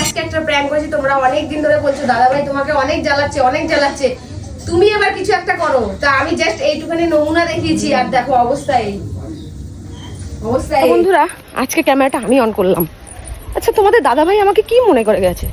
আজকে একটা প্র্যাঙ্ক করেছি। তোমরা অনেক দিন ধরে বলছো দাদা ভাই তোমাকে অনেক জ্বালাচ্ছে, তুমি এবার কিছু একটা করো। তা আমি জাস্ট এইটুখানি নমুনা দেখিয়েছি, আর দেখো অবস্থা এই। বন্ধুরা, আজকে ক্যামেরাটা আমি অন করলাম। আচ্ছা, তোমাদের দাদা ভাই আমাকে কি মনে করে গেছে?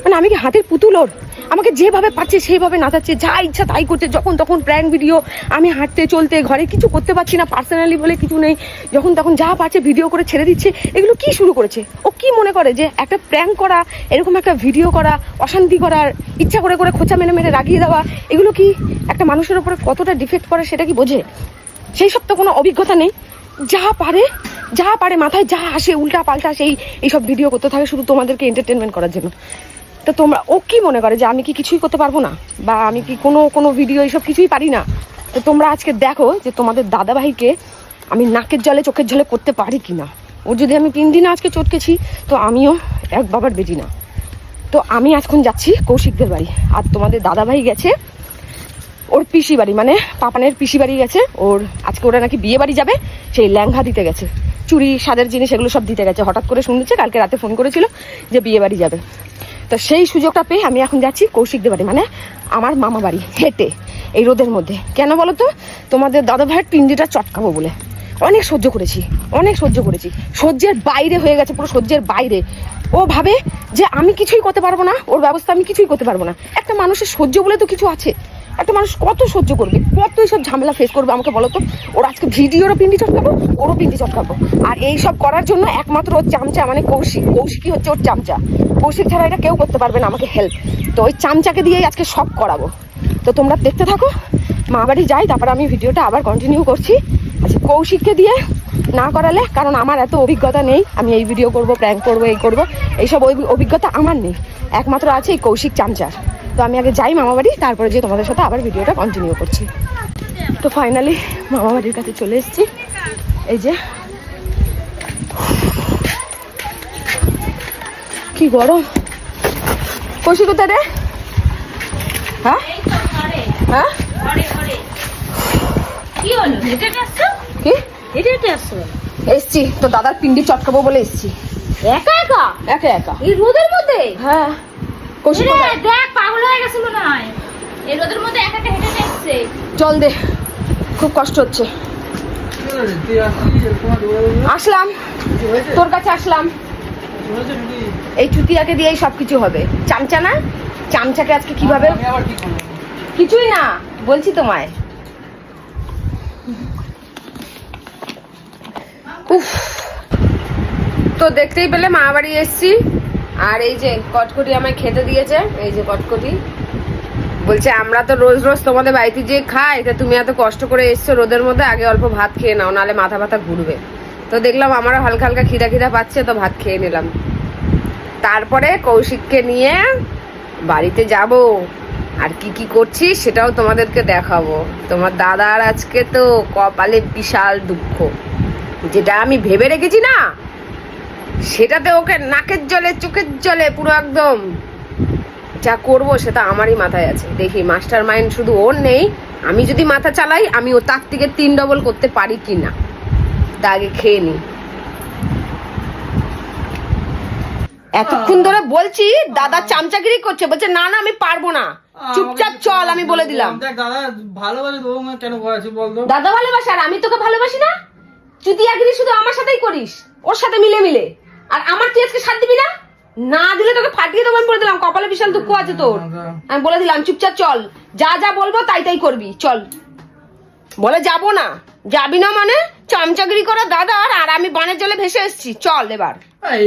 মানে আমি কি হাতের পুতুল ওর? আমাকে যেভাবে পাচ্ছে সেইভাবে নাচাচ্ছে, যা ইচ্ছা তাই করছে। যখন তখন প্র্যাঙ্ক ভিডিও, আমি হাঁটতে চলতে ঘরে কিছু করতে পারছি না, পার্সোনালি বলে কিছু নেই, যখন তখন যা পাচ্ছে ভিডিও করে ছেড়ে দিচ্ছে। এগুলো কি শুরু করেছে? ও কি মনে করে যে একটা প্র্যাঙ্ক করা, এরকম একটা ভিডিও করা, অশান্তি করার, ইচ্ছা করে করে খোঁচা মেরে মেরে রাগিয়ে দেওয়া, এগুলো কি একটা মানুষের উপরে কতটা ডিফেক্ট করে সেটা কি বোঝে? সেই সব তো কোনো অভিজ্ঞতা নেই। যা পারে মাথায় যা আসে উল্টা পাল্টা এইসব ভিডিও করতে থাকে শুধু তোমাদেরকে এন্টারটেনমেন্ট করার জন্য। তো তোমরা, ও কি মনে করে যে আমি কি কিছুই করতে পারবো না, বা আমি কি কোনো ভিডিও এইসব কিছুই পারি না? তো তোমরা আজকে দেখো যে তোমাদের দাদাভাইকে আমি নাকের জলে চোখের জলে করতে পারি কি না। ওর যদি আমি 3 দিন আজকে চটকেছি, তো আমিও এক বাবার বেটি না। তো আমি এখন যাচ্ছি কৌশিকদের বাড়ি, আর তোমাদের দাদাভাই গেছে ওর পিসি বাড়ি, মানে পাপানের পিসি বাড়ি গেছে। ওর আজকে ওরা নাকি বিয়ে বাড়ি যাবে, সেই লেহেঙ্গা দিতে গেছে, চুড়ি সাদের জিনিস এগুলো সব দিতে গেছে। হঠাৎ করে শুনেছে, কালকে রাতে ফোন করেছিল যে বিয়ে বাড়ি যাবে। তো সেই সুযোগটা পেয়ে আমি এখন যাচ্ছি কৌশিকদের বাড়ি, মানে আমার মামা বাড়ি, হেঁটে এই রোদের মধ্যে। কেন বলো তো? তোমাদের দাদা ভাইয়ের পিন্ডিটা চটকাবো বলে। অনেক সহ্য করেছি, সহ্যের বাইরে হয়ে গেছে, পুরো সহ্যের বাইরে। ও ভাবে যে আমি কিছুই করতে পারবো না, ওর ব্যবস্থা আমি কিছুই করতে পারবো না। একটা মানুষের সহ্য বলে তো কিছু আছে। একটা মানুষ কত সহ্য করবে, কত এইসব ঝামেলা ফেস করবে আমাকে বলো তো? ওর আজকে ভিডিওরও পিন্ডি চটকাবো, ওরও পিন্ডি চটকাবো। আর এই সব করার জন্য একমাত্র ওর চামচা, মানে কৌশিকই হচ্ছে ওর চামচা। কৌশিক ছাড়া এটা কেউ করতে পারবে না আমাকে হেল্প। তো ওই চামচাকে দিয়েই আজকে সব করাবো। তো তোমরা দেখতে থাকো, মা বাড়ি যাই, তারপর আমি ভিডিওটা আবার কন্টিনিউ করছি। আচ্ছা, কৌশিককে দিয়ে না করালে, কারণ আমার এত অভিজ্ঞতা নেই, আমি এই ভিডিও করব, প্র্যাঙ্ক করবো, এইসব অভিজ্ঞতা আমার নেই। একমাত্র আছে এই কৌশিক চামচার। তো আমি আগে যাই মামা বাড়ি, তারপরে যে তোমাদের সাথে আবার ভিডিওটা কন্টিনিউ করছি। তো ফাইনালি মামা বাড়ির কাছে চলে এসেছি। এই যে কি গরম। কৌশিক কোথায় রে? হ্যাঁ হ্যাঁ, কি হলো? এসছি তো দাদার পিন্ডি চটকাবো বলে এসছি। একা একা এই রোদের মধ্যে? হ্যাঁ। কৌশিক দেখ, পাগল হয়ে গেছিল না হয়, এই রোদের মধ্যে একা একা হেঁটে যাচ্ছে। চল দে, খুব কষ্ট হচ্ছে। আসলাম তোর কাছে, আসলাম। এই চুতিয়াকে দিয়েই সবকিছু হবে। চামচা না, চামচাকে আজকে কিভাবে? কিছুই না, বলছি তোমায়। উফ, তো দেখতেই পেলে মা বাড়ি এসছি। আর এই যে কটকটি আমায় খেতে দিয়েছে, এই যে কটকটি। বলছে আমরা তো রোজ রোজ তোমাদের বাড়িতে যে খাই, তা তুমি এত কষ্ট করে এসছো রোদের মধ্যে, আগে অল্প ভাত খেয়ে নাও, নাহলে মাথা ব্যথা ঘুরবে। তো দেখলাম আমারও হালকা হালকা খিদা পাচ্ছে, তো ভাত খেয়ে নিলাম। তারপরে কৌশিককে নিয়ে বাড়িতে যাব, আর কি কি করছি সেটাও তোমাদেরকে দেখাবো। তোমার দাদার আজকে তো কপালে বিশাল দুঃখ, যেটা আমি ভেবে রেখেছি না, সেটাতে ওকে নাকের জলে চোখের জলে পুরো একদম যা করবো সেটা আমারই মাথায় আছে। দেখি মাস্টার মাইন্ড শুধু ওর নেই, আমি যদি মাথা চালাই আমি ও তার থেকে 3 ডবল করতে পারি কি না, তা আগে খেয়ে নি। এতক্ষণ ধরে বলছি দাদা চামচাগিরি করছে, বলছে না না আমি পারবো না, চুপচাপ চল, আমি বলে দিলাম। দাদা ভালোবাসে তো, কেন বলছিস বলতো? দাদা ভালোবাসে, আর আমি তোকে ভালোবাসি না? চুতিয়াগিরি শুধু আমার সাথেই করিস, ওর সাথে মিলে। আর আমার তুই আজকে সাথ দিবি না? না দিলে তোকে ফাটিয়ে দেবো, আমি বলে দিলাম। কপালে বিশাল দুঃখ আছে তোর, আমি বলে দিলাম। চুপচাপ চল, যা বলবো তাই করবি, চল। বলে যাবো না, যাবি না মানে? চামচাগিরি করা দাদা, আর আমি বানের জলে ভেসে এসেছি। চল এবার।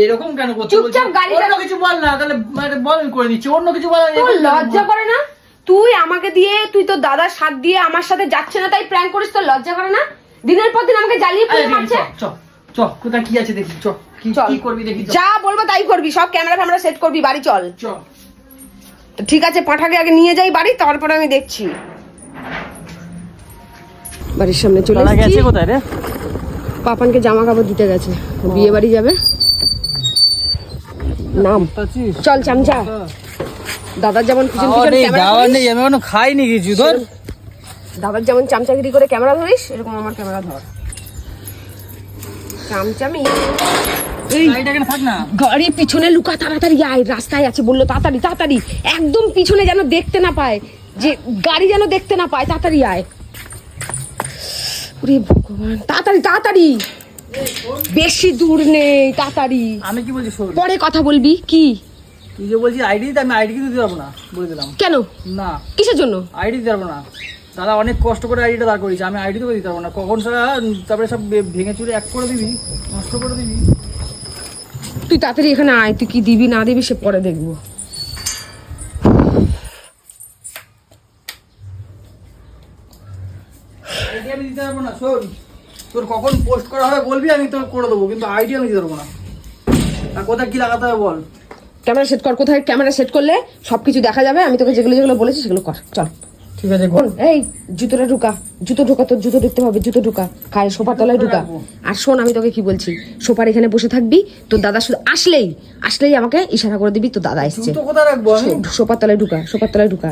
এরকম কেন করছিস? চুপচাপ গাড়িটা কিছু বল না, তাহলে বল আমি করে দিচ্ছি। অন্য কিছু বল। তোর লজ্জা করে না? তুই আমাকে দিয়ে, তুই তো দাদার সাথ দিয়ে আমার সাথে যাচ্ছে না তাই প্র্যাঙ্ক করিস, তোর লজ্জা করে না? দিনের পর দিন আমাকে জ্বালিয়ে পুড়ে মারছে। চ কোথায় কি আছে দেখি, কি করবি দেখি। যা বলবো তাই করবি, সব ক্যামেরা সেট করবি, বাড়ি চল। তো ঠিক আছে, পাঠাকে আগে নিয়ে যাই বাড়ি, তারপরে আমি দেখছি। বাড়ির সামনে চলে এসেছি। কোথায় রে? পাপানকে জামা কাপড় দিতে গেছে, বিয়ে বাড়ি যাবে। নাম চল চামচা। দাদার যেমন আমি এখনো খাইনি কিছু। ধর, দাদার যেমন চামচাগিরি করে ক্যামেরা ধরিস, এরকম আমার ক্যামেরা ধর। চামচামি এই গাড়িটা এখানে থাক না। গাড়ির পিছনে লুকা, তাড়াতাড়ি আয়, রাস্তায় আছে বললো, তাড়াতাড়ি তাড়াতাড়ি, একদম পিছনে যেন দেখতে না পায়, যে গাড়ি যেন দেখতে না পায়, তাড়াতাড়ি আয়। ওরে ভগবান, তাড়াতাড়ি তাড়াতাড়ি, বেশি দূর নেই, তাড়াতাড়ি। আমি কি বলছি শোন, পরে কথা বলবি। কি তুই যে বলছিস আইডি দিতে, আমি আইডি দিতে পারবো না বলে দিলাম। কেন, না কিসের জন্য? আইডি দিতে পারবো না, দাদা অনেক কষ্ট করে আইডিটা দাঁড় করেছে, আমি আইডি তো দিতে পারবো না। কখন সারা তারপরে সব ভেঙে চুরে এক করে দিবি, নষ্ট করে দিবি। তুই তাড়াতাড়ি এখানে আয়, তুই কি দিবি না দিবি সে পরে দেখবো। আইডি আমি দিতে পারবো না। শোন, তোর কখন পোস্ট করা হবে বলবি, আমি তোর করে দেবো, কিন্তু আইডি আমি দিতে পারবো না। আর কোথায় কি লাগাতে হবে বল। ক্যামেরা সেট কর, কোথায় ক্যামেরা সেট করলে সবকিছু দেখা যাবে। আমি তোকে যেগুলো যেগুলো বলেছি সেগুলো কর, চল। ঠিক আছে, শোন, এই জুতোটা ঢুকা, জুতো ঢুকা, তোর জুতো দেখতে হবে, জুতো ঢুকা, খায় সোফার তলায় ঢুকা। আর শোন, আমি তোকে কি বলছি, সোফার এখানে বসে থাকবি, তোর দাদা শুধু আসলেই আমাকে ইশারা করে দিবি তোর দাদা এসছে। জুতো কোথায় রাখবো আমি? সোফার তলায় ঢুকা, সোফার তলায় ঢুকা।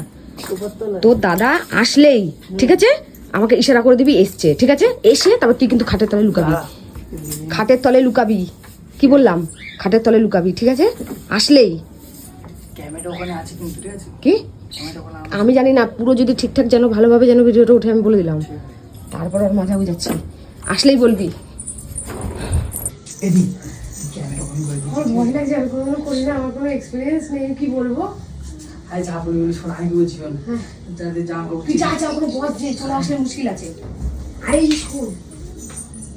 সোফার তলায়? তোর দাদা আসলেই, ঠিক আছে, আমাকে ইশারা করে দিবি এসছে, ঠিক আছে? এসে তারপর তুই কিন্তু খাটের তলায় লুকাবি, খাটের তলায় লুকাবি, কি বললাম, খাটের তলায় লুকাবি, ঠিক আছে? আসলেই। ক্যামেরা ওখানে আছে কিন্তু, ঠিক আছে? কি ক্যামেরা ওখানে আছে। আমি জানি না, পুরো যদি ঠিকঠাক যেন ভালোভাবে যেন ভিডিওটা উঠে, আমি বলে দিলাম। তারপর ওর মজা বুঝাচ্ছি, আসলেই বলবি। এদি ক্যামেরা ওখানে করে দিবি। আমার ভয় লাগছে, আমি কোনোদিনও করি না, আমার কোনো এক্সপিরিয়েন্স নেই, কি বলবো। আরে যা বলি বলি শোন, আমি বলছি শোন, যাতে যা করবো তুই যা যা, কোনো বস যে চলে আসলে মুশকিল আছে। আরে শোন,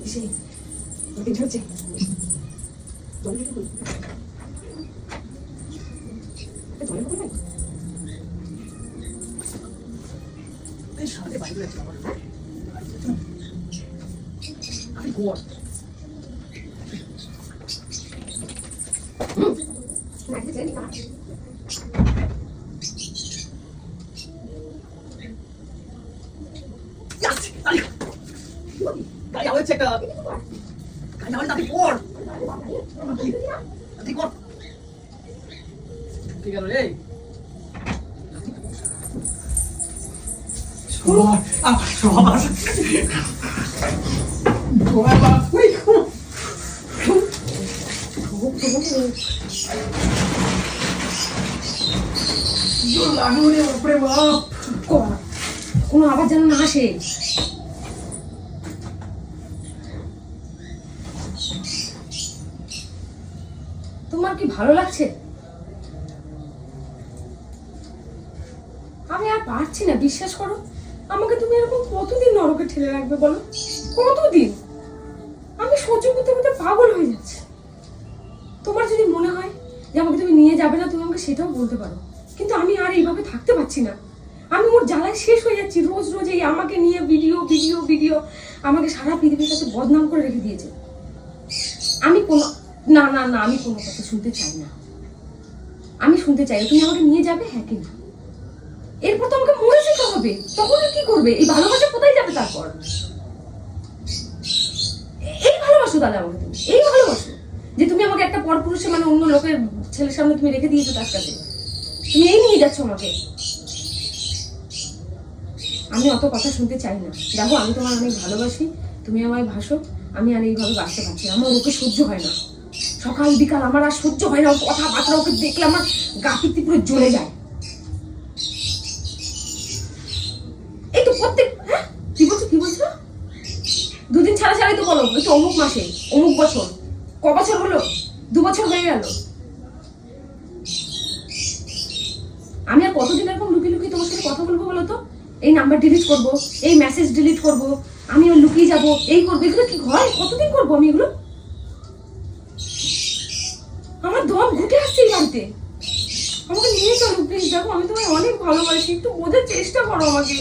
এসে এটা হচ্ছে সামনে বাইরে আছে আমার। আমি গোয়া গাড়ি আওয়াজ চেক গাড়ি আওয়াজ তাতে পড় তাতে পড় ঠিক আছে রে সবার কোনো আবার যেন না আসে। তোমার কি ভালো লাগছে? আমি আর পারছি না, বিশ্বাস করো। আমাকে তুমি এরকম কতদিন নরকে ঠেলে রাখবে বলো? কতদিন? আমি সহ্য করতে করতে পাগল হয়ে যাচ্ছি। তোমার যদি মনে হয় যে আমাকে তুমি নিয়ে যাবে না, তুমি আমাকে সেটাও বলতে পারো, কিন্তু আমি আর এইভাবে থাকতে পারছি না। আমি ওর জ্বালায় শেষ হয়ে যাচ্ছি। রোজ রোজ এই আমাকে নিয়ে ভিডিও ভিডিও ভিডিও, আমাকে সারা পৃথিবীর কাছে বদনাম করে রেখে দিয়েছে। আমি কোনো না না না, আমি কোনো কথা শুনতে চাই না। আমি শুনতে চাই তুমি আমাকে নিয়ে যাবে, হ্যাঁ কি না? এরপর তো আমাকে মরে যেতে হবে, তখন আর কি করবে? এই ভালোবাসা কোথায় যাবে তারপর? এই ভালোবাসো দাদা আমাকে, তুমি এই ভালোবাসো যে তুমি আমাকে একটা পরপুরুষে, মানে অন্য লোকের ছেলের সামনে তুমি রেখে দিয়েছো, তার কাছে তুমি এই নিয়ে যাচ্ছ আমাকে। আমি অত কথা শুনতে চাই না। দেখো, আমি তোমার অনেক ভালোবাসি, তুমি আমায় ভাসো, আমি আর এইভাবে বাঁচতে পারছি না। আমার ওকে সহ্য হয় না, সকাল বিকাল আমার আর সহ্য হয় না। ওর কথাবার্তা, ওকে দেখলে আমার গা পিত্তি পুরো জ্বলে যায়। এই তো প্রত্যেক, হ্যাঁ কি বলছো, কি বলছো? দুদিন ছাড়া ছাড়াই তো বলো, এই তো অমুক মাসে, অমুক বছর। ক বছর হলো? 2 বছর হয়ে গেল। আমি আর কতদিন এরকম লুকিয়ে লুকিয়ে তোমার সাথে কথা বলবো বলো তো? এই নাম্বার ডিলিট করবো, এই মেসেজ ডিলিট করবো, আমি ওর লুকিয়ে যাবো, এই করবো, এগুলো কি হয়? কতদিন করবো আমি এগুলো? আমার দম ঘুটে আসছে এই বাড়িতে। আমাকে নিয়ে চলো প্লিজ। দেখো, আমি তোমায় অনেক ভালোবাসি, একটু বোঝার চেষ্টা করো আমাকে।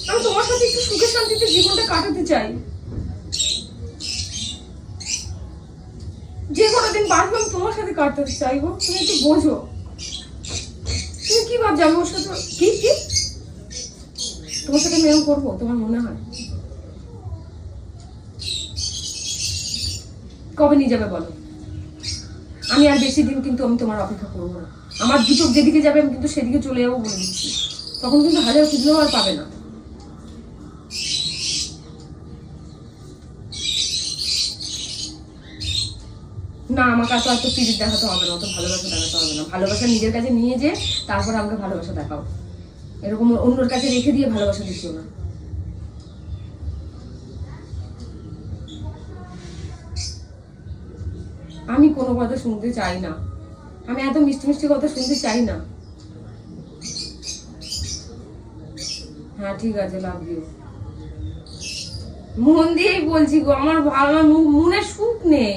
আমি তোমার সাথে একটু সুখে শান্তিতে জীবনটা কাটাতে চাই। যে কোনো দিন বাড়বো আমি তোমার সাথে কাটাতে চাইবো, তুমি একটু বোঝো। তুমি কি ভাবছো আমি ওর সাথে কি কি তোমার সাথে মেয়েও করবো তোমার মনে হয়? কবে নিয়ে যাবে বলো? আমি আর বেশি দিন কিন্তু আমি তোমার অপেক্ষা করবো না। আমার দু চোখ যেদিকে যাবে আমি কিন্তু সেদিকে চলে যাবো বলে দিচ্ছি। তখন কিন্তু হাজার খুঁজলেও আর পাবে না। না, আমাকে এত পিরিত দেখাতে হবে না, অত ভালোবাসা দেখাতে হবে না। ভালোবাসা নিজের কাছে নিয়ে যে তারপর আমাকে ভালোবাসা দেখাও। এরকম অন্যর কাছে রেখে দিয়ে ভালোবাসা দিচ্ছ না। আমি কোনো কথা শুনতে চাই না, আমি এত মিষ্টি মিষ্টি কথা শুনতে চাই না। হ্যাঁ ঠিক আছে, লাভ ইউ। মন দিয়েই বলছি গো, আমার ভালো মনে সুখ নেই,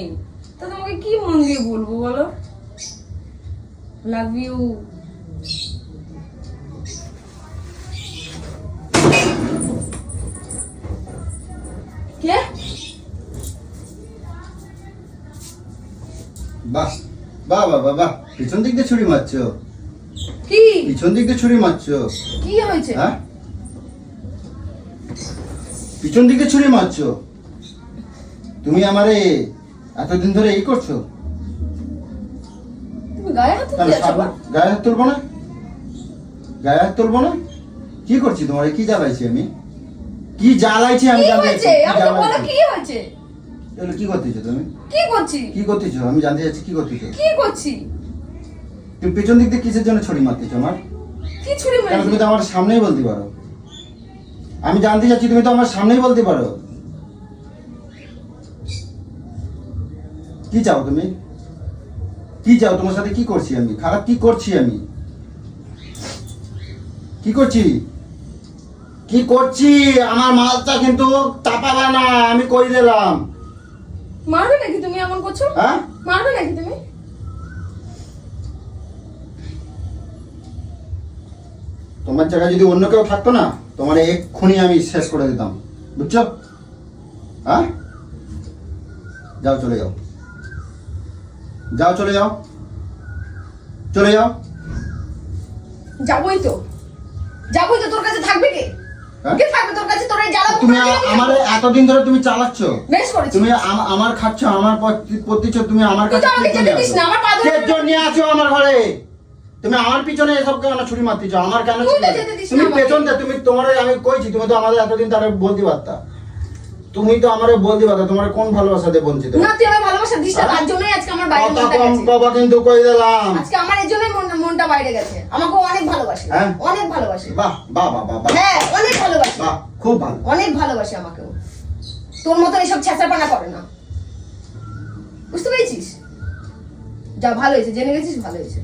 তা তোমাকে কি মন দিয়ে বলবো বলো? Love you. কে? বাহ বাহ বাহ বাহ বাহ, পিছন দিক দিয়ে ছুরি মারছো? কি পিছন দিক দিয়ে ছুরি মারছো? কি হয়েছে? হ্যাঁ, পিছন দিকে ছুরি মারছো? তুমি আমারে এতদিন ধরে এই করছো? তুমি গায়ে হাত কেন দিয়েছো? গায়ে হাত তুলবো না? গায়ে হাত তুলবো না? কি করছি তোমারে? কি জ্বালাইছি আমি? কি জ্বালাইছি আমি? কি জানতে হয়েছে? চাইছি, কি আমাকে বলো জ্বালাইছি? কি হয়েছে? তাহলে কি করতেছো তুমি? কি করছি? কি করতেছো আমি জানতে চাচ্ছি, কি করতেছো? কি করছি? তুমি পেছন দিক দিয়ে কিসের জন্য ছুরি মারতেছো আমার? কি ছুরি কেন তুমি মেরেছি? তো আমার সামনেই বলতে পারো। আমি জানতে চাচ্ছি, তুমি তো আমার সামনেই বলতে পারো। কি চাও তুমি? কি চাও? তোমার সাথে কি করছি আমি? খারাপ কি করছি আমি? কি করছি? কি করছি? আমার মালটা কিন্তু চাপাবে না, আমি কই দিলাম। মারবে নাকি তুমি এমন করছো? হ্যাঁ, মারবে নাকি তুমি? তোমার জায়গায় যদি অন্য কেউ থাকতো না, তোমার এক্ষুনি আমি শেষ করে দিতাম, বুঝছো? হ্যাঁ, যাও, চলে যাও, যাও, চলে যাও, চলে যাও। যাবোই তো, যাবোই তো। তোর কাছে থাকবে কে? হ্যাঁ? কে থাকবে তোর কাছে? তোর এই জ্বালা তুমি পোড়া দিয়ে আমার এতদিন ধরে তুমি চালাচ্ছ, বেশ করেছিস। তুমি আমার খাচ্ছ, আমার পড়তেছ, তুমি আমার তুই কাছে তো আমাকে যেতে দিস না, আমার পা ধরে- কে জন্য আছো আমার ঘরে? তুমি আমার পিছনে এসব কেন ছুরি মারতেছ? আমার কেন তুই তো ছুরি? যেতে দিস না তুমি আমাকে। পেছনটা, তুমি তোমার আমি কইছি, তুমি তো আমাদের এতদিন তারা বলতে পারতা। তুমি তো আমারে বলতে পারতা, তোমার কোন ভালোবাসা দিয়ে বঞ্চিত? না, তুই আমার ভালোবাসা দিস না, তার জন্যই আজকে আমার বাইরে কথা মনটা কম গেছে। কবা কিন্তু কই দিলাম। আজকে আমার এই জন্যই মনটা বাইরে গেছে। আমাকে অনেক ভালোবাসে, হ্যাঁ? অনেক ভালোবাসে। বাহ বাহ বাহ বাহ বাহ, হ্যাঁ, অনেক ভালোবাসে, বাহ, খুব ভালো। অনেক ভালোবাসে আমাকেও। তোর মতো এসব ছেঁচাপানা করে না, বুঝতে পেরেছিস? যা, ভালো হয়েছে, জেনে গেছিস, ভালো হয়েছে।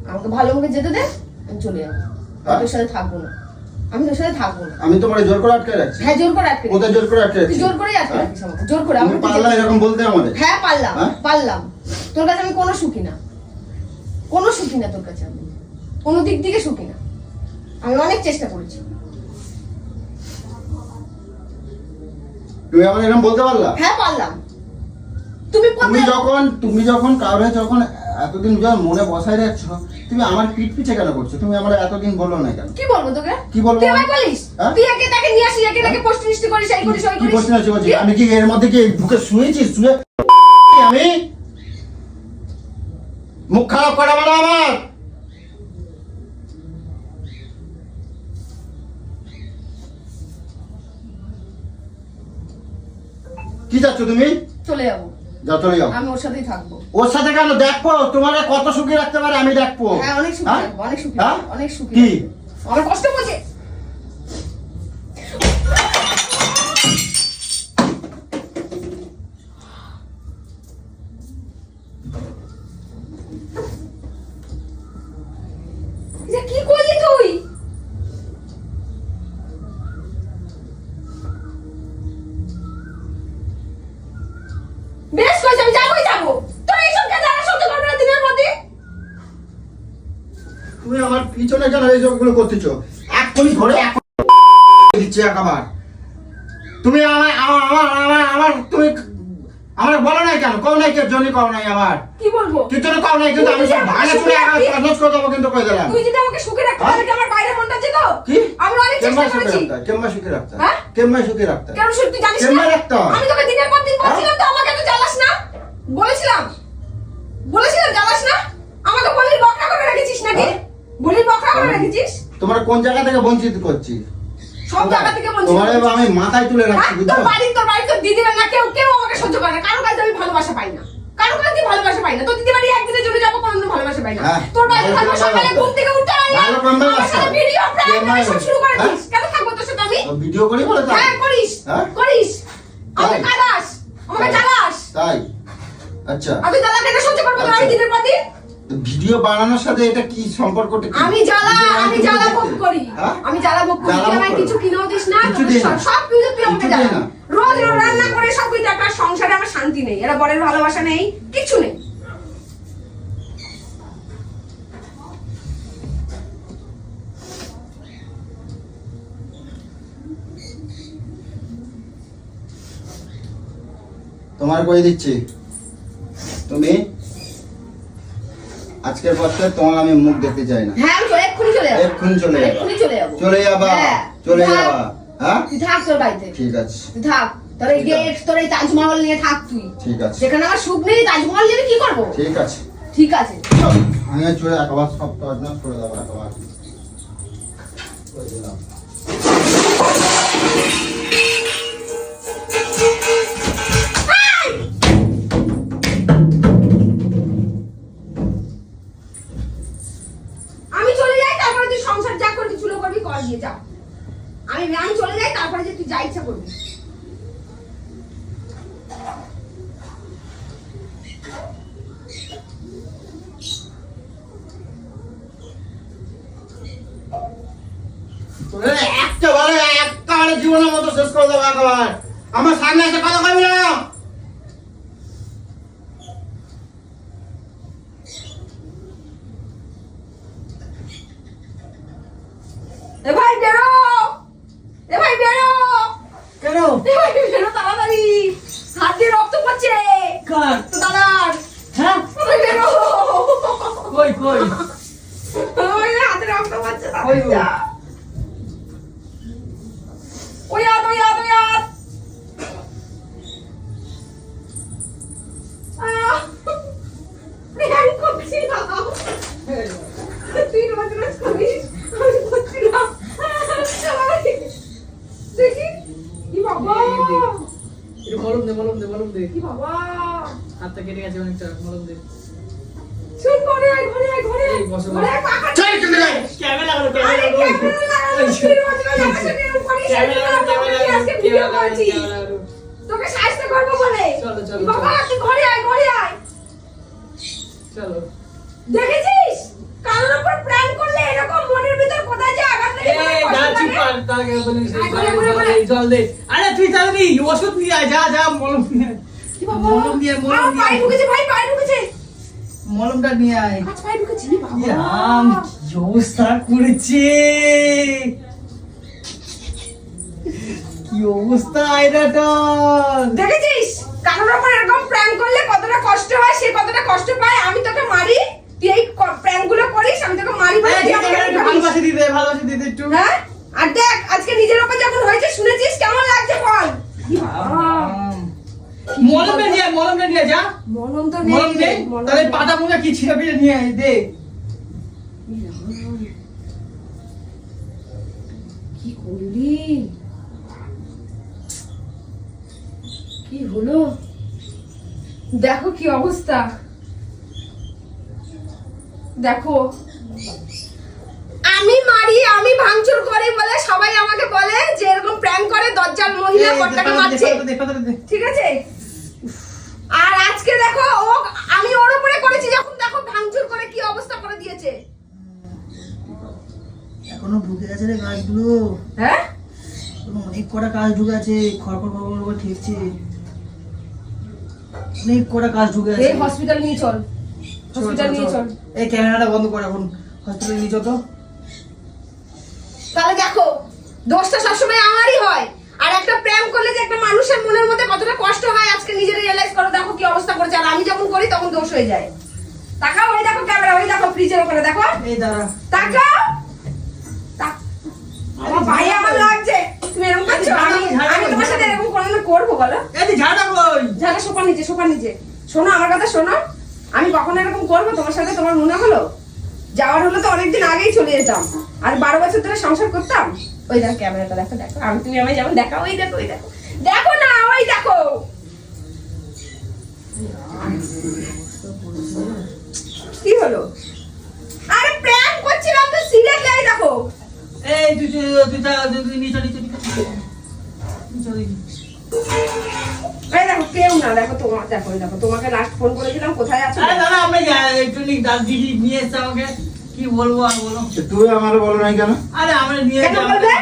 আমাকে ভালো মুখে যেতে দে, আমি চলে যাবো। আমি তোর সাথে থাকবো না, আমি তোর সাথে থাকবো না। আমি তোমার জোর করে আটকে রাখছি? হ্যাঁ, জোর করে আটকে কোথায় জোর করে আটকে তুই রাখছি? জোর করেই আটকে রাখিস আমাকে, জোর করে। তুমি পারলা এরকম বলতে আমাদের? হ্যাঁ, পারলাম, হ্যাঁ? পারলাম। তোর কাছে আমি কোনো সুখী না, কোনো সুখী না তোর কাছে আমি, কোনো দিক থেকে সুখী না। আমি অনেক চেষ্টা করেছি। তুমি আমার এরকম বলতে পারলা? হ্যাঁ, পারলাম। তুমি তুমি যখন কাউরে যখন এতদিন যখন মনে বসাই রাখছ, তুমি আমার পিঠ পিছে কেন করছো? তুমি আমার এতদিন বললো না কেন? কি বলবো তোকে? কি বলবো? তুই আমায় বলিস, হ্যাঁ? তুই একে তাকে নিয়ে আসিস, একে তাকে পোস্ট নিষ্টি করিস, এই করিস, ওই কি করিস। প্রশ্ন আছে বলছি? আমি কি এর মধ্যে কি ঢুকে শুয়েছি? শুয়ে আমি মুখ খারাপ করাবো না আমার। কি যাচ্ছ তুমি? চলে যাবো, যাও, চলে যাও। আমি ওর সাথেই থাকবো। ওর সাথে কেন? দেখবো তোমার কত সুখী রাখতে পারে, আমি দেখবো। হ্যাঁ, অনেক সুখী হ্যাঁ? রাখবো, অনেক সুখী হ্যাঁ? রাখবো, অনেক সুখী কি? রাখবো। আমার কষ্ট করছে। এটা কি করলি তুই? বেশ করেছি, আমি যাবোই যাবো। তোরা এইসব কাজ আর সহ্য করবে না দিনের মধ্যে। তুমি আমার পিছনে কেন এই সবগুলো করতেছো? এক্ষুনি ধরে দিচ্ছি একবার। তুমি আমার আমার আমার আমার আমার তুমি আমার বলো নাই কেন? কও নাই, কে জন্য কও নাই আমার? কি বলবো? কিন্তু কও নাই, কিন্তু আমি সব ভাঙা চুরে নষ্ট করে দেবো, কিন্তু কই দিলাম। তুই যদি আমাকে সুখে রাখতে পারবি, আমার বাইরে মনটা যেত। কি? আমি অনেক কেমন চেষ্টা সুখে করেছি। রাখতা? কেমন সুখে রাখতা? হ্যাঁ? কেমন সুখে রাখতা? কেন সুখ তুই জানিস কেমন না? রাখতাম? আমি তোকে দিনের পর দিন বলছিলাম তো আমাকে তো জ্বালাস না। বলেছিলাম জ্বালাস না। আমাকে বলির বকরা করে রেখেছিস নাকি? হ্যাঁ? বলির বকরা করে রেখেছিস? তোমার কোন জায়গা থেকে বঞ্চিত করছি? সব জায়গা থেকে বলছিস। তোমার আমি মাথায় তুলে রাখছি, বুঝছো? তোর বাড়ি তোর দিদিরা না, কেউ আমাকে সহ্য করে না। কারো কাছে আমি ভালোবাসা পাই না। কারো কাছে ভালোবাসা পাই না। তোর দিদি বাড়ি একদিনের জন্য যাবো, কোনোদিন ভালোবাসা পাই না। হ্যাঁ, তোর বাড়িতে থাকবো, সকালে ঘুম থেকে উঠতে হয় না। ভালো প্রেম আমার সাথে ভিডিও প্র্যাঙ্ক করে সব শুরু করে দিস। কেন থাকবো তোর সাথে আমি? ভিডিও করি বলে তো? হ্যাঁ করিস, হ্যাঁ? করিস। আমাকে তাই? কাঁদাস, আমাকে জ্বালাস। তাই? আচ্ছা, আমি জ্বালা কেন সহ্য করবো তোর? আমি আচ্ছা। দিনের পর দিন ভিডিও বানানোর সাথে এটা কি সম্পর্কটা কি? আমি জ্বালা ভোগ করি। হ্যাঁ? আমি জ্বালা ভোগ করি। জ্বালা তুই ভোগ আমায় করো? কিছু কিনেও দিস না, কিছু তোর দিই না। সব কিছু তুই আমাকে কিছু জ্বালা। দিই না। রোজ রোজ রান্না করে সব কিছু, একটা সংসারে আমার শান্তি নেই। এরা বরের ভালোবাসা নেই, কিছু নেই। তোমার কই দিচ্ছি, তুমি আজকের পর থেকে তোমার আমি মুখ দেখতে চাই না। হ্যাঁ আমি এক্ষুনি চলে যাবো। এক্ষুনি চলে যাবা। এক্ষুনি চলে যাবো। চলে যাবা, হ্যাঁ, চলে তুই থাক। যাবা। হ্যাঁ, তুই থাক তোর বাড়িতে। ঠিক আছে, তুই থাক। তোর এই ঠিক আছে। গেট, তোর এই তাজমহল নিয়ে থাক তুই। ঠিক আছে, যেখানে আমার সুখ নেই, তাজমহল নিয়ে আমি কি করবো? ঠিক আছে। ঠিক আছে। চল, আমি চলে একবার সব তর্জমা করে দেবো একবার। করে দিলাম। আমি চলে যাই, তারপরে তুই সংসার যা করবি, চুলো করবি, কর দিয়ে যা। আমি চলে যাই, তারপরে যে তুই যা ইচ্ছা করবি। একেবারে জীবনের মতো শেষ করে দেবো একবার। আমার সামনে এসে কথা কবি না। এ ভাই বেরো, এ ভাই বেরো, কেন? এ ভাই বেরো তাড়াতাড়ি। হাত দিয়ে রক্ত পড়ছে। কার? তো দাদার। হ্যাঁ? এ ভাই বেরো। কই কই? ওই হাতে রক্ত পড়ছে। ওই গো। ওই হাত, ওই হাত, ওই হাত। প্র্যাঙ্ক করছিলাম। তুই রোজ রোজ করিস, আমি করছিলাম। দেখি কি বাবা, একটু মলম দে, মলম দে, মলম দে। কি বাবা। হাতটা কেটে গেছে অনেকটা, মলম দে। শুন, ঘরে আয়, ঘরে আয়, ঘরে আয়। এই বসো, ঘরে আয়, পাখা। চল, চলে যাই। ক্যামেরা লাগানো, আরে ক্যামেরা লাগানো, তুই রোজ রোজ আমার সাথে এরকম করিস, আমি আজকে ভিডিও করছি। তোকে সাহায্য করবো বলে। চলো, চলো, কি বাবা, চলো। তুই ঘরে আয়, ঘরে আয়। চলো। দেখেছিস কারোর উপর প্ল্যান করলে এরকম মনের ভিতর কোথায় যে আঘাত লেগে এই যায়, যা কষ্ট চুপ লাগে? কর, তাকে বলিস আয়, জল ঘরে, দে, ঘরে, ঘরে। জল দে। আরে তুই তাড়াতাড়ি ওষুধ নিয়ে আয়, যা যা মলম নিয়ে আয়। কি বাবা, মলম দিয়ে, মলম আমার দিয়ে। পায়ে ঢুকেছে, ভাই পায়ে ঢুকেছে। মলমটা নিয়ে আয়। আজ পায়ে ঢুকেছে, কি বাবা। রাম, কি অবস্থা করেছে, কি অবস্থা আয়নাটার। দেখেছিস কারোর উপর এরকম প্র্যাঙ্ক করলে কতটা কষ্ট হয়, সে কতটা কষ্ট পায়। আমি তোকে মারি, তুই এই প্র্যাঙ্ক গুলো করিস, আমি তোকে মারি বলে তুই আমাকে এরকম করিস। ভালোবাসি দিতে, ভালোবাসি দিতে একটু। হ্যাঁ? আর দেখ আজকে নিজের উপর যখন হয়েছে শুনেছিস, কেমন লাগছে বল। কি বাবা। মলমটা নিয়ে আয়, মলমটা নিয়ে আয়, যা। মনন তো মলম দে, নেই, মনন তাহলে নেই। পাতা মোজা কি ছিঁড়ে ফিরে নিয়ে আয়, দে। কি করলি, কি হলো, দেখো কি অবস্থা, দেখো। আমি মারি, আমি ভাঙচুর করি বলে সবাই আমাকে বলে যে এরকম প্র্যাঙ্ক করে দজ্জাল মহিলা এই, কর্তাকে দে, মারছে, দে, দে, দে। ঠিক আছে। আর আজকে দেখো ও, আমি ওর উপরে করেছি যখন, দেখো ভাঙচুর করে কি অবস্থা করে দিয়েছে। এখনো ঢুকে আছে রে গাছগুলো, হ্যাঁ অনেক কটা গাছ ঢুকে আছে, খড়খড় খড়খড় করে ঠেকছে, অনেক কটা গাছ ঢুকে আছে। এই হসপিটাল নিয়ে চল, হসপিটাল নিয়ে চল। এই ক্যামেরাটা বন্ধ কর, এখন হসপিটালে নিয়ে চল তো। তাহলে দেখো দোষটা সবসময় আমারই হয়। আর একটা প্রেম করলে যে একটা মানুষের মনের মধ্যে কতটা কষ্ট হয় আজকে নিজে রিয়েলাইজ করো। দেখো কি অবস্থা করেছে। আর আমি যখন করি তখন দোষ হয়ে যায়। তাকাও, ওই দেখো ক্যামেরা, ওই দেখো ফ্রিজের ওখানে দেখো, এই দাঁড়া, তাকাও। আমার ভাই আমার লাগছে, তুমি এরকম করছো। আমি তোমার সাথে এরকম কোনোদিন করবো বলো? এই তুই ঝাড়া কই? ঝাড়া সোফার নিচে, সোফার নিচে। শোনো আমার কথা শোনো, আমি কখনো এরকম করবো তোমার সাথে? তোমার মনে হলো? যাওয়ার হলো তো অনেকদিন আগেই চলে যেতাম। আর 12 বছর ধরে সংসার করতাম। ওই দেখো ক্যামেরাটা, দেখো দেখো, আমি তুমি আমায় যেমন দেখা, ওই দেখো, ওই দেখো, দেখো না, ওই দেখো। কি হলো? আরে প্র্যাঙ্ক করছিলাম তো, সিরিয়াসলি দেখো। এই তুই নিচে এই দেখো কেউ না, দেখো তোমার, দেখো এই দেখো তোমাকে লাস্ট ফোন করেছিলাম, কোথায় আছো? আরে দাদা আমরা একটু দিদি নিয়ে এসছে আমাকে, কি বলবো আর বলো। তুমি আমার বলো নাই কেন? আরে আমরা নিয়ে কেন বলবে?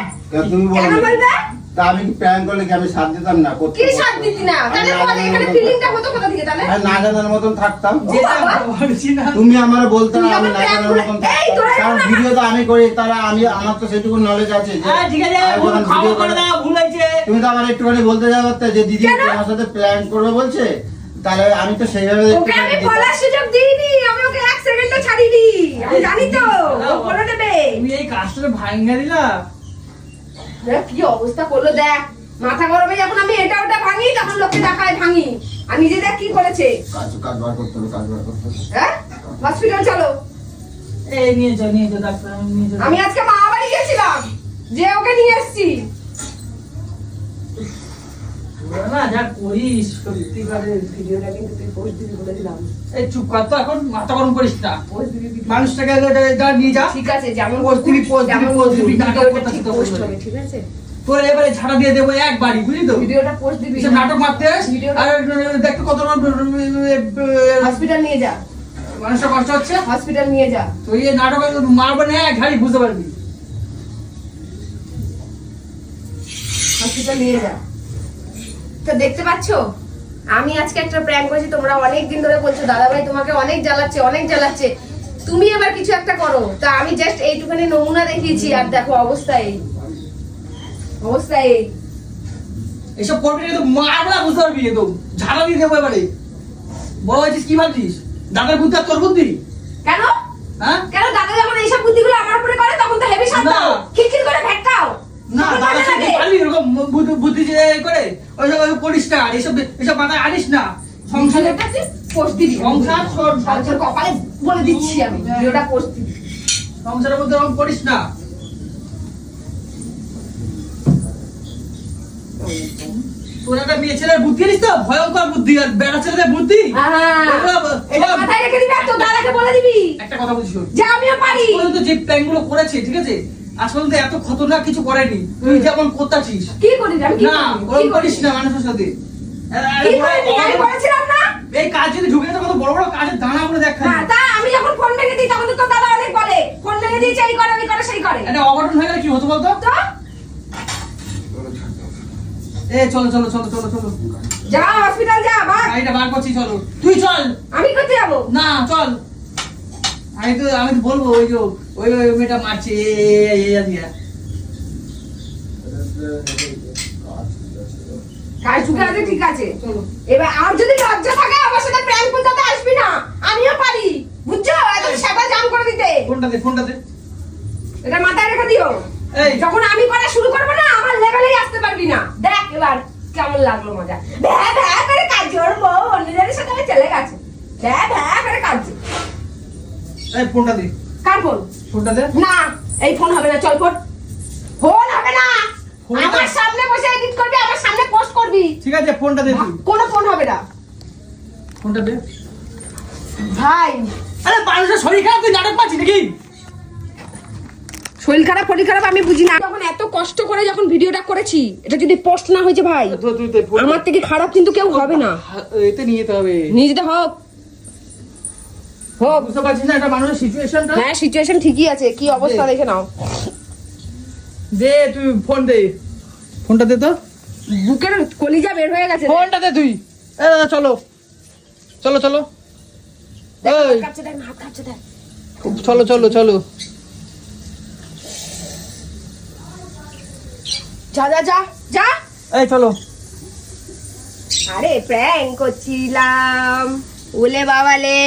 তুমি বলো কেন না। বলবে? তা আমি কি প্র্যাঙ্ক করলে কি আমি সাথ দিতাম না? কি সাথ দিতি না? তাহলে তোমাদের এখানে ফিলিংটা হতো কোথা থেকে তাহলে? আমি না জানার মতন থাকতাম। যেটা বলছি না, তুমি আমার বলতে তুমি না, আমি আমাকে না জানার prank মতন করে- এই, থাকতাম। তোরা কারণ এরকম ভিডিও তো আমি করি, তারা আমার তো সেটুকু নলেজ আছে যে ঠিক আছে আমি যখন খাওয়া ভিডিও করে করি- দাও, ভুল হয়েছে। তুমি তো আমার একটুখানি বলতে যাও যে দিদি কেন? তোমার সাথে প্র্যাঙ্ক করবে বলছে, তাহলে আমি তো সেইভাবে ওকে একটুখানি আমি দিতাম। বলার সুযোগ দিইনি, আমি ওকে এক সেকেন্ডও ছাড়িনি। আমি জানি তো ও বলে দেবে। তুমি এই কাজটা ভাঙা দিলা। দেখ কি অবস্থা করলো, দেখ মাথা গরমে যখন আমি এটা ওটা ভাঙি তখন লোককে দেখায় ভাঙি, আর নিজে দেখ কি করেছে। কাজ বার করতে হবে, কাজ বার করতে হবে। হ্যাঁ, হসপিটাল চলো। এই নিয়ে যাও ডাক্তার, নিয়ে যাও। আমি আজকে মা বাড়ি গেছিলাম, যে ওকে নিয়ে এসেছি। তোরা না যা করিস সত্যি করে। ভিডিওটা কিন্তু তুই পোস্ট দিবি বলে দিলাম। এই চুপ কর তো, এখন মাথা গরম করিস না। পোস্ট দিবি video। মানুষটাকে যা নিয়ে যা। ঠিক আছে, যেমন পোস্ট দিবি, পোস্ট দিবি, যেমন পোস্ট দিবি, ভিডিওটা নাটক করতে ঠিক করতে পোস্ট বলবে। হবে, ঠিক আছে? তোর এবারে ঝাড়া দিয়ে দেবো একবারই, বুঝলি তো? ভিডিওটা পোস্ট দিবি, এসব নাটক মারতে আস, ভিডিওটা- আর দেখতে কত হসপিটাল নিয়ে যা, মানুষের কষ্ট হচ্ছে। হসপিটাল নিয়ে যা। তো এই নাটক মারবে না এক ঝাড়ি, বুঝতে পারবি। হসপিটাল নিয়ে যা। তো দেখতে পাচ্ছো, আমি আজকে একটা প্র্যাঙ্ক করেছি, তোমরা অনেক দিন ধরে বলছো দাদা ভাই তোমাকে অনেক জ্বালাচ্ছে, অনেক জ্বালাচ্ছে, তুমি এবার কিছু একটা করো। তা আমি জাস্ট এইটুখানি নমুনা দেখিয়েছি, আর দেখো অবস্থা এই, অবস্থা এই। এসব করবি না, কিন্তু মারবে না, বুঝতে পারবি। একদম ঝাড়া দিয়ে দেবো এবারে। বড় হয়েছিস, কি ভাবছিস? দাদার বুদ্ধি আর তোর বুদ্ধি? কেন হ্যাঁ কেন দাদা যখন এইসব বুদ্ধিগুলো আমার উপরে করে তখন তো হেভি শান্ত, না। খিটখিট করে ভেটকাও। না, তখন দাদার মজা সাথে লাগে। পারলি এরকম বুদ্ধি যে করে ওইসব করিস না। এসব মাথায় আনিস না। সংসারে পোস্ট দিবি, সংসার ছোট, তোর কপালে বলে দিচ্ছি আমি, ভিডিওটা পোস্ট দিবি। সংসারের মধ্যে এরকম করিস না। তোর একটা মেয়ে ছেলের বুদ্ধি জানিস তো, ভয়ঙ্কর বুদ্ধি। আর বেড়া ছেলেদের বুদ্ধি এটা মাথায় রেখে দিবি, আর তোর দাদাকে বলে দিবি একটা কথা বলছি শোন। যে আমিও পারি। আজ পর্যন্ত যে প্ল্যান গুলো করেছে, ঠিক আছে, আজ পর্যন্ত এত খতরনাক কিছু করেনি। তুই যেমন করতাছিস কি করিস? আমি কি না, করি? ওরকম কি করিস করিস? না মানুষের সাথে। কি করিস? আমি করেছিলাম না। এই কাজ যদি ঢুকে যেত, কত বড় বড় কাজের দানা গুলো দেখ। হ্যাঁ, তা আমি যখন ফোন ভেঙে দিই তখন তো তোর দাদা অনেক বলে, ফোন ভেঙে দিয়েছে, এই করে, ওই করে, সেই করে। একটা অঘটন হয়ে গেলে কি হতো বলতো? তো চলো চলো চলো চলো চলো, যা হসপিটাল যা, বাস। গাড়িটা বার করছি, চলো। তুই চল। আমি করতে যাবো? না চল। আমি তো বলবো ওই যে ওই মেয়েটা মারছে দিয়া। কাজ ঢুকে আছে, ঠিক আছে। এবার আর যদি লজ্জা থাকে আমার সাথে প্র্যাঙ্ক করতে আসবি না, আমিও পারি, বুঝছো? এত সেবা জাম করে দিতে। ফোনটা দে। এটা মাথায় রেখে দিও। এই। যখন আমি করা শুরু করবো না, আমার লেভেলেই আসতে পারবি না। দেখ এবার কেমন লাগলো মজা। ভ্যা ভ্যা করে কাজ করবো, অন্যজনের সাথে আমার চলে গেছে। ভ্যা ভ্যা করে কাজ। এই ফোনটা দে। কার ফোন? ফোনটা দে। না, এই ফোন হবে না, চল ফোন। ফোন হবে না। ফোনটা- আমার সামনে বসে এডিট করবি, আমার সামনে পোস্ট করবি। ঠিক আছে, ফোনটা দে তুই। কোনো ফোন হবে না ফোনটা দে। ভাই। আরে মানুষের শরীর খারাপ, তুই নাটক পাচ্ছিস নাকি? শরীর খারাপ ফরির খারাপ আমি বুঝি না। যখন এত কষ্ট করে যখন ভিডিওটা করেছি, এটা যদি পোস্ট না হয়েছে ভাই, আমার থেকে খারাপ কিন্তু কেউ হবে না। এতে নিয়ে যেতে হবে। নিয়ে যেতে হোক হোক। বুঝতে পারছিস না এটা মানুষের সিচুয়েশনটা? হ্যাঁ, সিচুয়েশন ঠিকই আছে, কি অবস্থা দেখে নাও। দে তুই ফোন দে। ফোনটা দে তো। বুকের কলিজা বের হয়ে গেছে। ফোনটা দে তুই। চলো চলো চলো। এই কাছে দেখ না, হাত কাছে দেখ। চলো চলো চলো। যা যা যা যা। এই চলো। আরে প্র্যাঙ্ক করছিলাম, ওলে বাবালে।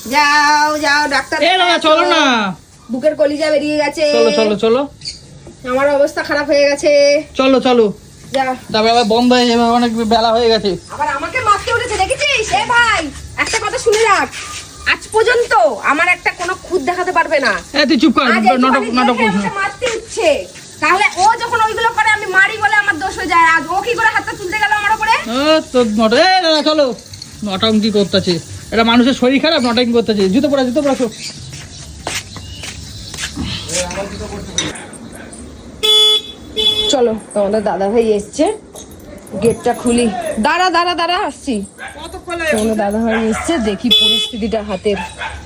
যাও যাও ডাক্তার। চলো না। বুকের কলিজা বেরিয়ে গেছে। চলো চলো চলো। আমার অবস্থা খারাপ হয়ে গেছে। চলো চলো। যা। তারপরে আবার বন্ধ হয়ে যাবে, অনেক বেলা হয়ে গেছে। আবার আমাকে মারতে উঠেছে, দেখেছিস? এ ভাই, একটা কথা শুনে রাখ, আজ পর্যন্ত আমার একটা কোনো খুদ দেখাতে পারবে না। তুই চুপ কর, আজ নাটক একটুখানি নাটক দেখে করিস আমাকে না। মারতে উঠছে। তাহলে ও যখন ওইগুলো করে আমি মারি বলে আমার দোষ হয়ে যায়, আজ ও কি করে হাতটা তুলতে গেল আমার উপরে? তোর নাটক। দাদা চলো। নটাঙ্কি করতেছে, এটা মানুষের শরীর খারাপ, নটাঙ্কি করতেছে। জুতো পরা শোন। চলো, তোমাদের দাদা ভাই এসছে, গেটটা খুলি। দাঁড়া দাঁড়া দাঁড়া, আসছি। তোমাদের দাদা ভাই এসছে, দেখি পরিস্থিতিটা হাতের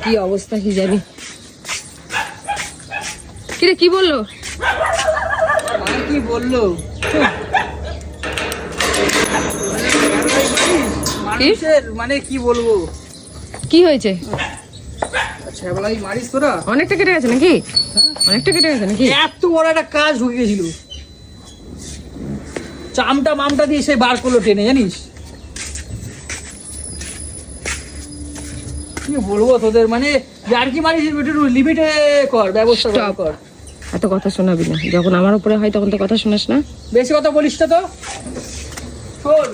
কি অবস্থা কি জানি। কিরে কি বললো? কি বললো? মানুষের মানে কি বলবো, কি হয়েছে? ছ্যাবলাই মারিস তোরা? অনেকটা কেটে গেছে নাকি? অনেকটা কেটে গেছে নাকি? এত বড় একটা কাজ ঢুকে গেছিল, চামটা মামটা দিয়ে সে বার করলো টেনে, জানিস? কি বলবো তোদের, মানে যার কি মারিস একটু লিমিটে কর, ব্যবস্থা কর। এত কথা শোনাবি না, যখন আমার উপরে হয় তখন তো কথা শোনাস না। বেশি কথা বলিস না তো। শোন,